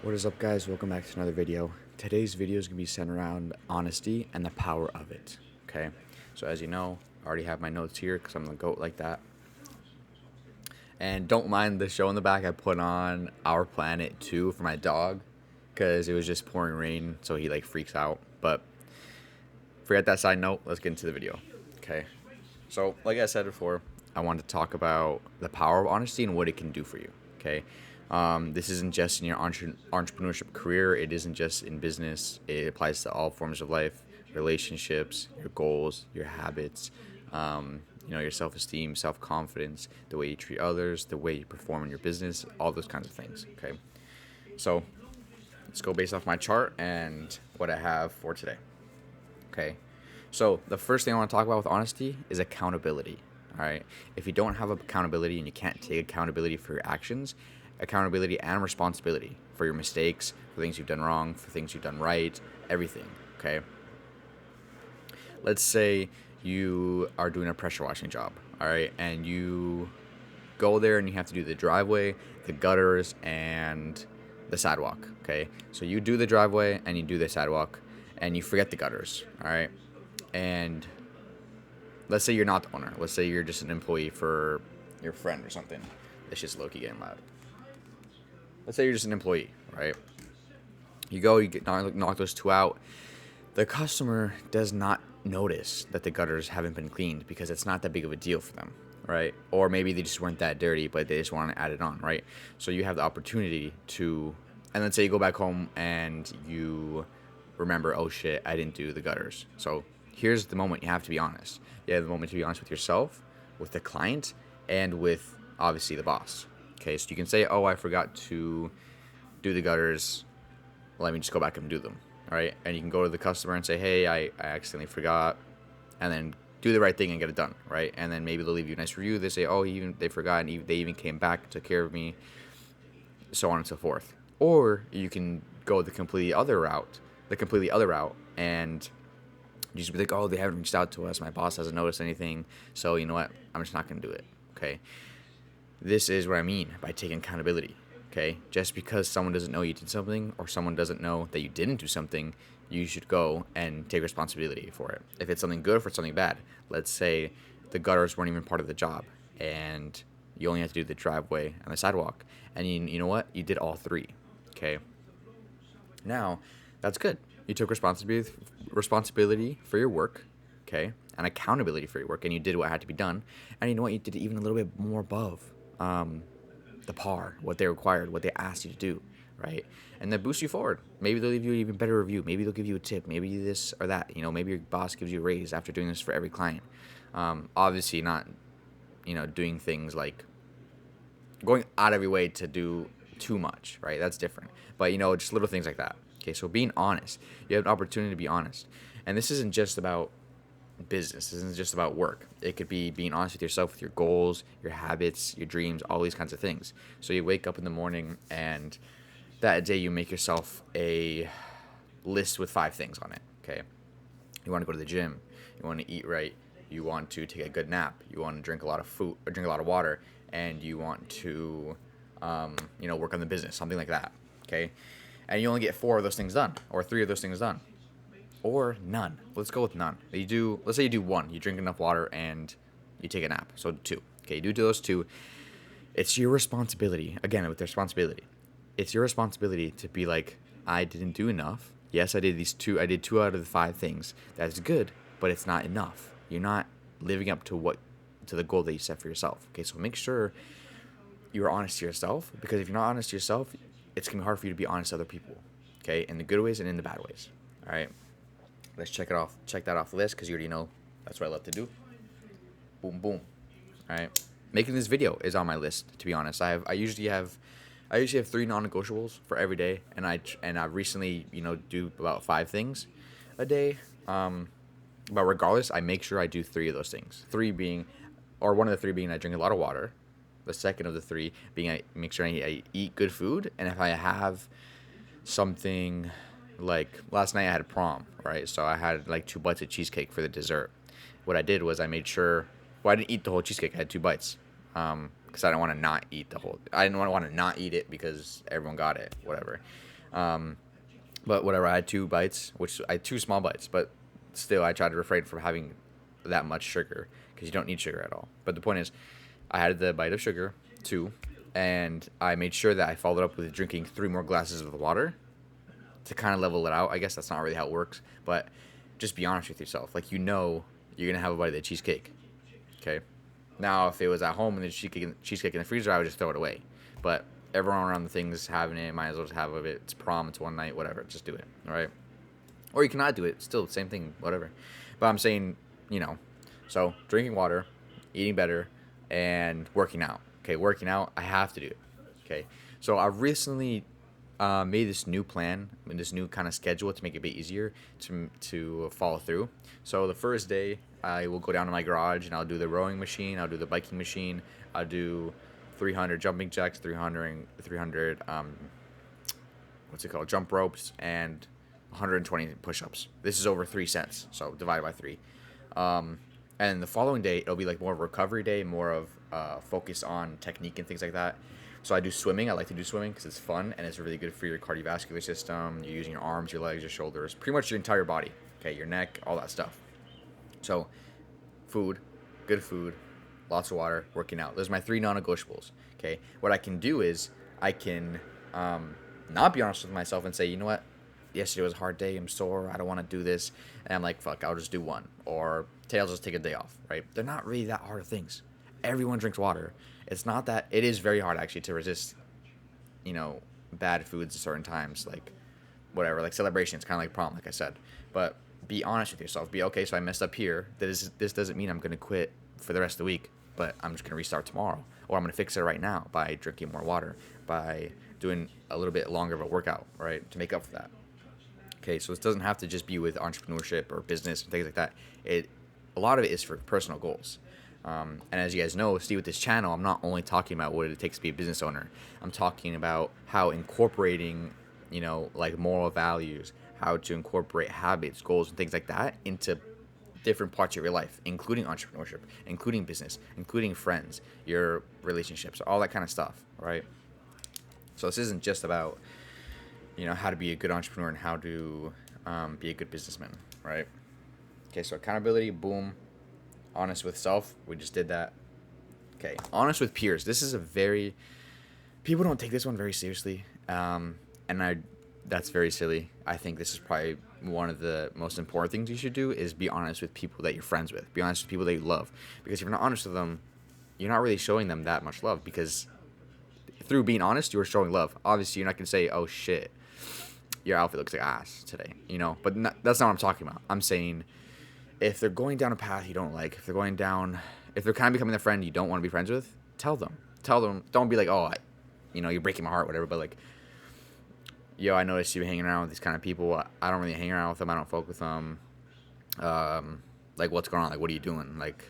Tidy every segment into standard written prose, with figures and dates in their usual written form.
What is up, guys? Welcome back to another video. Today's video is going to be centered around honesty and the power of it. Okay, so as you know, I already have my notes here because I'm the GOAT like that. And don't mind the show in the back. I put on Our Planet 2 for my dog because it was just pouring rain, so he like freaks out. But forget that side note. Let's get into the video. Okay, so like I said before, I wanted to talk about the power of honesty and what it can do for you. Okay, this isn't just in your entrepreneurship career. It isn't just in business. It applies to all forms of life, relationships, your goals, your habits, your self-esteem, self-confidence, the way you treat others, the way you perform in your business, all those kinds of things. Okay, so let's go based off my chart and what I have for today. Okay, so the first thing I want to talk about with honesty is accountability. All right, if you don't have accountability and you can't take accountability for your actions, accountability and responsibility for your mistakes, for things you've done wrong, for things you've done right, everything. Okay, let's say you are doing a pressure washing job. All right, and you go there and you have to do the driveway, the gutters, and the sidewalk. Okay, so you do the driveway and you do the sidewalk, and you forget the gutters. All right, and let's say you're not the owner. Let's say you're just an employee for your friend or something. It's just low-key getting loud. Let's say you're just an employee, right? You go, knock those two out. The customer does not notice that the gutters haven't been cleaned because it's not that big of a deal for them, right? Or maybe they just weren't that dirty, but they just want to add it on, right? So you have the opportunity to, and let's say you go back home and you remember, oh shit, I didn't do the gutters. So here's the moment you have to be honest. You have the moment to be honest with yourself, with the client, and with obviously the boss. Okay, so you can say, oh, I forgot to do the gutters. Let me just go back and do them. All right, and you can go to the customer and say, hey, I accidentally forgot, and then do the right thing and get it done, right? And then maybe they'll leave you a nice review. They say, oh, they forgot, and they even came back, took care of me, so on and so forth. Or you can go the completely other route, and you just be like, oh, they haven't reached out to us. My boss hasn't noticed anything, so you know what? I'm just not gonna do it. Okay. This is what I mean by taking accountability. Okay, just because someone doesn't know you did something or someone doesn't know that you didn't do something, you should go and take responsibility for it. If it's something good or if it's something bad, let's say the gutters weren't even part of the job and you only have to do the driveway and the sidewalk, and you know what? You did all three. Okay, now that's good. You took responsibility for your work, okay, and accountability for your work, and you did what had to be done. And you know what? You did it even a little bit more above the par, what they required, what they asked you to do, right? And that boosts you forward. Maybe they'll leave you an even better review. Maybe they'll give you a tip. Maybe this or that. Maybe your boss gives you a raise after doing this for every client. Obviously, not doing things like going out of your way to do too much, right? That's different. But just little things like that. Okay, so being honest, you have an opportunity to be honest, and this isn't just about business. This isn't just about work. It could be being honest with yourself, with your goals, your habits, your dreams, all these kinds of things. So you wake up in the morning and that day you make yourself a list with 5 things on it. Okay, you want to go to the gym, you want to eat right, you want to take a good nap, you want to drink a lot of food or drink a lot of water, and you want to work on the business, something like that. Okay, and you only get 4 of those things done or 3 of those things done, or none. Let's go with none. Let's say you do 1, you drink enough water and you take a nap, so 2. Okay, you do those 2. It's your responsibility, again with the responsibility, it's your responsibility to be like, I didn't do enough. Yes, I did 2 out of the 5 things. That's good, but it's not enough. You're not living up to the goal that you set for yourself. Okay, so make sure you're honest to yourself, because if you're not honest to yourself, it's gonna be hard for you to be honest to other people. Okay, in the good ways and in the bad ways. All right, let's check that off the list, because you already know that's what I love to do. Boom, boom. All right, making this video is on my list, to be honest. I usually have 3 non-negotiables for every day, and I recently do about 5 things a day. But regardless, I make sure I do 3 of those things. 3 being, or one of the 3 being, I drink a lot of water. The second of the 3 being, I make sure I eat good food, and if I have something, like last night I had a prom, right? So I had like 2 bites of cheesecake for the dessert. What I did was I made sure, well, I didn't eat the whole cheesecake. I had 2 bites. Because I didn't want to not eat the whole. I didn't want to not eat it because everyone got it, whatever. But whatever, I had 2 bites, which I had 2 small bites, but still, I tried to refrain from having that much sugar because you don't need sugar at all. But the point is, I had the bite of sugar, 2, and I made sure that I followed up with drinking 3 more glasses of water to kind of level it out. I guess that's not really how it works, but just be honest with yourself. Like, you're gonna have a bite of the cheesecake. Okay. Now, if it was at home and the cheesecake in the freezer, I would just throw it away. But everyone around the thing's having it. Might as well just have it. It's prom. It's one night. Whatever. Just do it. All right. Or you cannot do it. Still the same thing. Whatever. But I'm saying, so drinking water, eating better, and working out. Okay, working out. I have to do it. Okay. So I recently made this new plan and this new kind of schedule to make it a bit easier to follow through. So the first day, I will go down to my garage and I'll do the rowing machine, I'll do the biking machine, I'll do 300 jumping jacks, 300 what's it called, jump ropes, and 120 push-ups. This is over 3 sets, so divided by 3. And the following day, it'll be like more of a recovery day, more of focus on technique and things like that. So I do swimming. I like to do swimming because it's fun and it's really good for your cardiovascular system. You're using your arms, your legs, your shoulders, pretty much your entire body. Okay, your neck, all that stuff. So, food, good food, lots of water, working out. Those are my 3 non-negotiables. Okay, what I can do is I can not be honest with myself and say, you know what, yesterday was a hard day. I'm sore. I don't want to do this. And I'm like, fuck, I'll just do one. Or today I'll just take a day off. Right? They're not really that hard things. Everyone drinks water. It's not that. It is very hard actually to resist, bad foods at certain times, like whatever, like celebrations, kind of like prom, like I said. But be honest with yourself. Be okay. So I messed up here. This doesn't mean I'm gonna quit for the rest of the week, but I'm just gonna restart tomorrow, or I'm gonna fix it right now by drinking more water, by doing a little bit longer of a workout, right, to make up for that. Okay, so it doesn't have to just be with entrepreneurship or business and things like that. A lot of it is for personal goals. And as you guys know, see with this channel, I'm not only talking about what it takes to be a business owner. I'm talking about how incorporating, like moral values, how to incorporate habits, goals, and things like that into different parts of your life, including entrepreneurship, including business, including friends, your relationships, all that kind of stuff, right? So this isn't just about, how to be a good entrepreneur and how to be a good businessman, right? Okay, so accountability, boom. Honest with self, we just did that. Okay, honest with peers. This is people don't take this one very seriously, that's very silly. I think this is probably one of the most important things you should do is be honest with people that you're friends with. Be honest with people that you love, because if you're not honest with them, you're not really showing them that much love, because through being honest, you're showing love. Obviously, you're not gonna say, "Oh shit, your outfit looks like ass today," But that's not what I'm talking about. I'm saying, if they're going down a path you don't like, if they're kind of becoming a friend you don't want to be friends with, tell them. Don't be like, oh, you're breaking my heart, whatever. But like, yo, I noticed you hanging around with these kind of people. I don't really hang around with them. I don't fuck with them. Like, what's going on? Like, what are you doing? Like,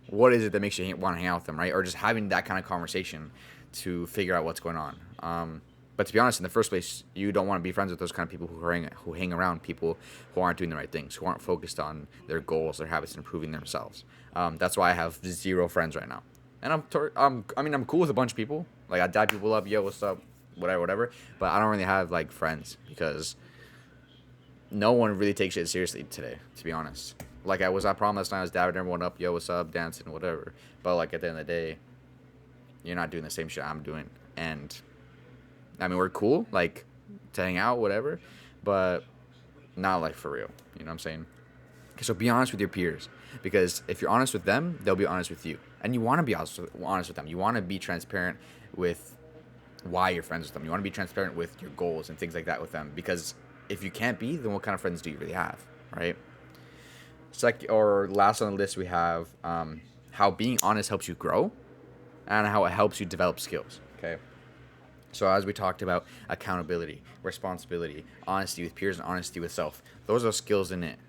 what is it that makes you want to hang out with them, right? Or just having that kind of conversation to figure out what's going on. But to be honest, in the first place, you don't want to be friends with those kind of people who hang around people who aren't doing the right things, who aren't focused on their goals, their habits, and improving themselves. That's why I have 0 friends right now. And I'm cool with a bunch of people. Like, I dab people up, yo, what's up, whatever. But I don't really have like friends because no one really takes shit seriously today, to be honest. Like, I was at prom last night, I was dabbing everyone up, yo, what's up, dancing, whatever. But like, at the end of the day, you're not doing the same shit I'm doing. And I mean, we're cool, like, to hang out, whatever, but not, like, for real. You know what I'm saying? So be honest with your peers, because if you're honest with them, they'll be honest with you. And you want to be honest with them. You want to be transparent with why you're friends with them. You want to be transparent with your goals and things like that with them, because if you can't be, then what kind of friends do you really have, right? Or last on the list, we have how being honest helps you grow and how it helps you develop skills, okay? So as we talked about, accountability, responsibility, honesty with peers, and honesty with self. Those are skills in it,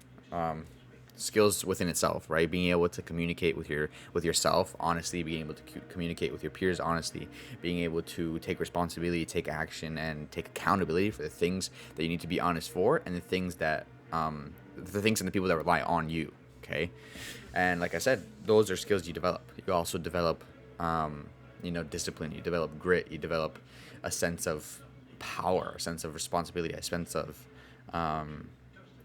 skills within itself, right? Being able to communicate with yourself honestly, being able to communicate with your peers honestly, being able to take responsibility, take action, and take accountability for the things that you need to be honest for, and the things and the people that rely on you. Okay, and like I said, those are skills you develop. You also develop, discipline. You develop grit. You develop a sense of power, a sense of responsibility, a sense of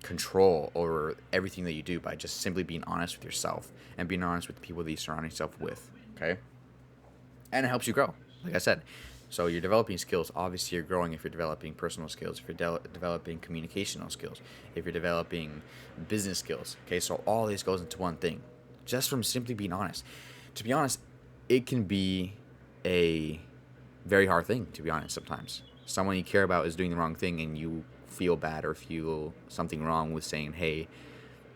control over everything that you do by just simply being honest with yourself and being honest with the people that you surround yourself with. Okay, and it helps you grow, like I said. So you're developing skills. Obviously, you're growing if you're developing personal skills, if you're developing communicational skills, if you're developing business skills. Okay, so all this goes into one thing, just from simply being honest. To be honest, it can be a very hard thing, to be honest. Sometimes someone you care about is doing the wrong thing, and you feel bad or feel something wrong with saying, "Hey,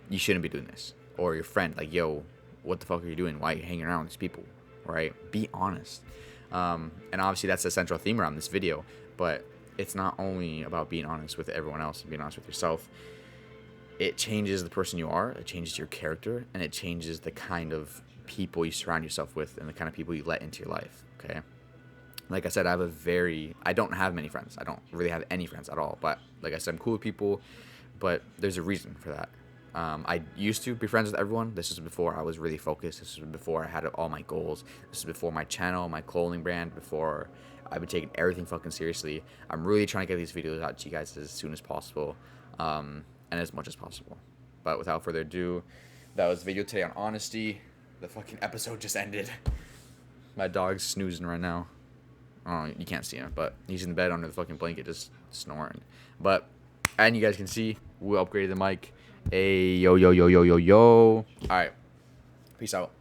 you shouldn't be doing this," or your friend like, "Yo, what the fuck are you doing? Why are you hanging around with these people?" Right? Be honest. And obviously that's the central theme around this video, but it's not only about being honest with everyone else and being honest with yourself. It changes the person you are, it changes your character, and it changes the kind of people you surround yourself with and the kind of people you let into your life. Okay, like I said, I don't have many friends. I don't really have any friends at all, but like I said, I'm cool with people, but there's a reason for that. I used to be friends with everyone. This is before I was really focused. This was before I had all my goals. This is before my channel, my clothing brand, before I've been taking everything fucking seriously. I'm really trying to get these videos out to you guys as soon as possible, and as much as possible. But without further ado, that was the video today on honesty. The fucking episode just ended. My dog's snoozing right now. Oh, you can't see him, but he's in the bed under the fucking blanket just snoring. But, and you guys can see, we upgraded the mic. Hey, yo, yo, yo, yo, yo, yo. All right. Peace out.